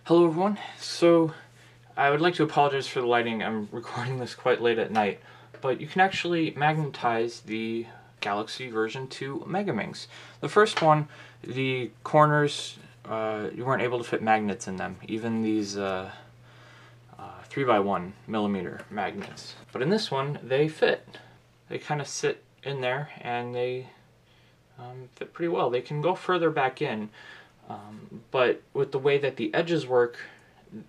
Hello everyone. So I would like to apologize for the lighting. I'm recording this quite late at night, but you can actually magnetize the Galaxy version 2 Megaminx. The first one, the corners, you weren't able to fit magnets in them, even these 3x1 millimeter magnets. But in this one, they fit. They kind of sit in there and they fit pretty well. They can go further back in. But with the way that the edges work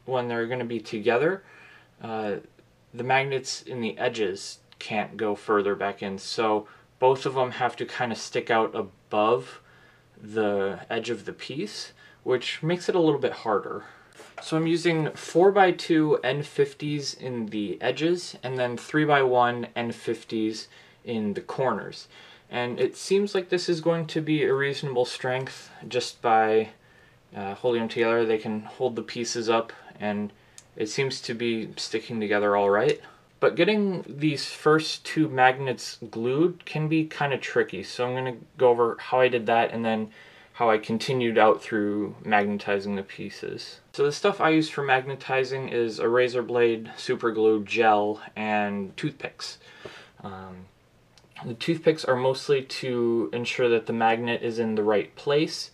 when they're going to be together, the magnets in the edges can't go further back in, so both of them have to kind of stick out above the edge of the piece, which makes it a little bit harder. So I'm using 4x2 N50s in the edges and then 3x1 N50s in the corners. And it seems like this is going to be a reasonable strength just by holding them together. They can hold the pieces up and it seems to be sticking together all right. But getting these first two magnets glued can be kind of tricky, so I'm going to go over how I did that and then how I continued out through magnetizing the pieces. So the stuff I use for magnetizing is a razor blade, super glue, gel, and toothpicks. The toothpicks are mostly to ensure that the magnet is in the right place,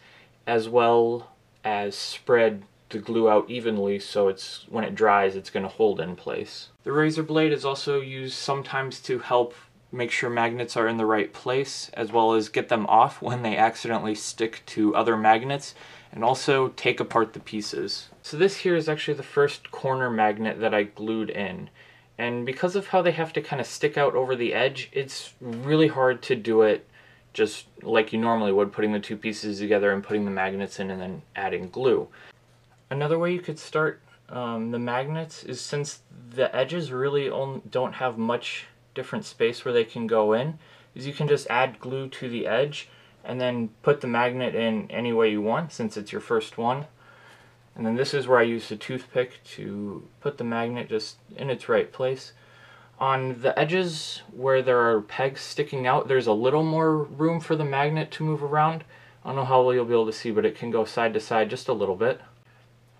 as well as spread the glue out evenly so when it dries it's going to hold in place. The razor blade is also used sometimes to help make sure magnets are in the right place, as well as get them off when they accidentally stick to other magnets, and also take apart the pieces. So this here is actually the first corner magnet that I glued in. And because of how they have to kind of stick out over the edge, it's really hard to do it just like you normally would, putting the two pieces together and putting the magnets in and then adding glue. Another way you could start the magnets is, since the edges really don't have much different space where they can go in, is you can just add glue to the edge and then put the magnet in any way you want, since it's your first one. And then this is where I use the toothpick to put the magnet just in its right place. On the edges where there are pegs sticking out, there's a little more room for the magnet to move around. I don't know how well you'll be able to see, but it can go side to side just a little bit.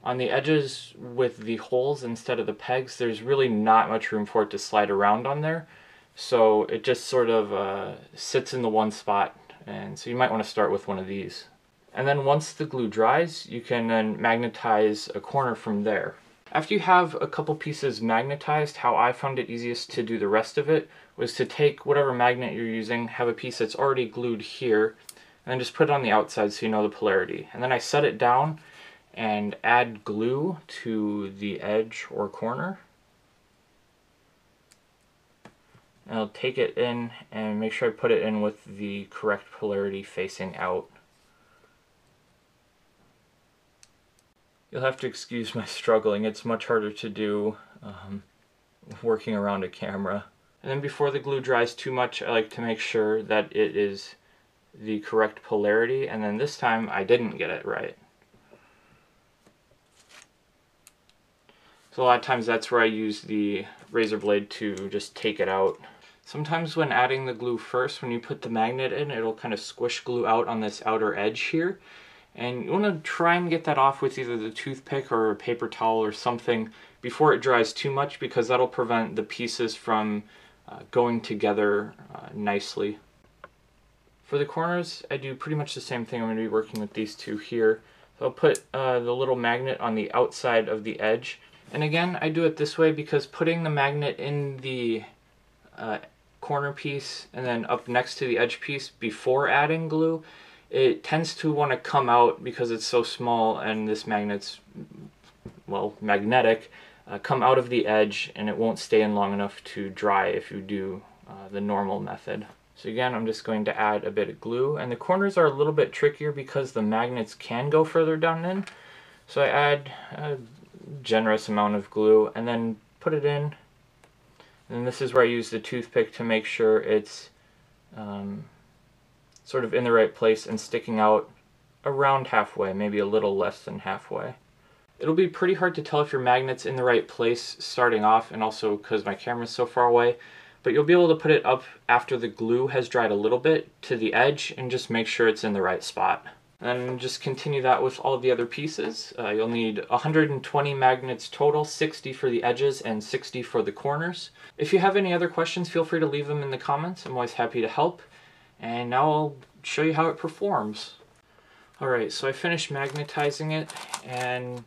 On the edges with the holes instead of the pegs, there's really not much room for it to slide around on there. So it just sort of sits in the one spot, and so you might want to start with one of these. And then once the glue dries, you can then magnetize a corner from there. After you have a couple pieces magnetized, how I found it easiest to do the rest of it was to take whatever magnet you're using, have a piece that's already glued here, and then just put it on the outside so you know the polarity. And then I set it down and add glue to the edge or corner. And I'll take it in and make sure I put it in with the correct polarity facing out. You'll have to excuse my struggling. It's much harder to do working around a camera. And then before the glue dries too much, I like to make sure that it is the correct polarity, and then this time I didn't get it right. So a lot of times that's where I use the razor blade to just take it out. Sometimes when adding the glue first, when you put the magnet in, it'll kind of squish glue out on this outer edge here. And you want to try and get that off with either the toothpick or a paper towel or something before it dries too much, because that'll prevent the pieces from going together nicely. For the corners, I do pretty much the same thing. I'm going to be working with these two here. So I'll put the little magnet on the outside of the edge. And again, I do it this way because putting the magnet in the corner piece and then up next to the edge piece before adding glue, it tends to want to come out, because it's so small and this magnet's, well, magnetic, come out of the edge, and it won't stay in long enough to dry if you do the normal method. So again, I'm just going to add a bit of glue, and the corners are a little bit trickier because the magnets can go further down in. So I add a generous amount of glue and then put it in, and this is where I use the toothpick to make sure it's sort of in the right place and sticking out around halfway, maybe a little less than halfway. It'll be pretty hard to tell if your magnet's in the right place starting off, and also because my camera's so far away, but you'll be able to put it up after the glue has dried a little bit to the edge and just make sure it's in the right spot. And just continue that with all the other pieces. You'll need 120 magnets total, 60 for the edges and 60 for the corners. If you have any other questions, feel free to leave them in the comments. I'm always happy to help. And now I'll show you how it performs. Alright, so I finished magnetizing it, and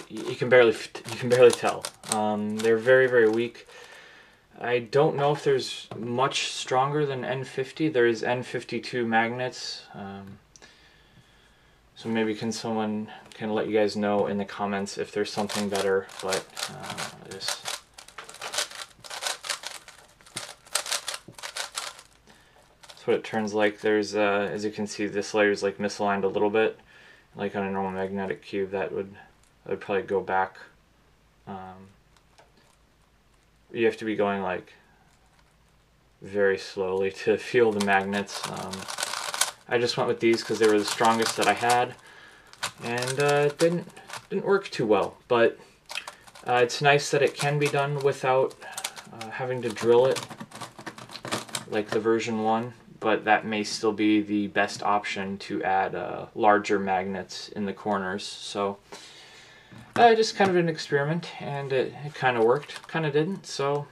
you can barely tell. They're very, very weak. I don't know if there's much stronger than N50. There is N52 magnets. So maybe someone can let you guys know in the comments if there's something better. But that's what it turns like. There's as you can see, this layer is like misaligned a little bit. Like on a normal magnetic cube, that would probably go back. You have to be going like very slowly to feel the magnets. I just went with these because they were the strongest that I had, and it didn't work too well. But it's nice that it can be done without having to drill it like the version 1. But that may still be the best option, to add larger magnets in the corners. So just kind of an experiment, and it kind of worked, kind of didn't. So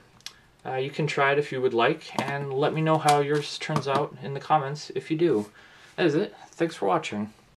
you can try it if you would like, and let me know how yours turns out in the comments if you do. That is it. Thanks for watching.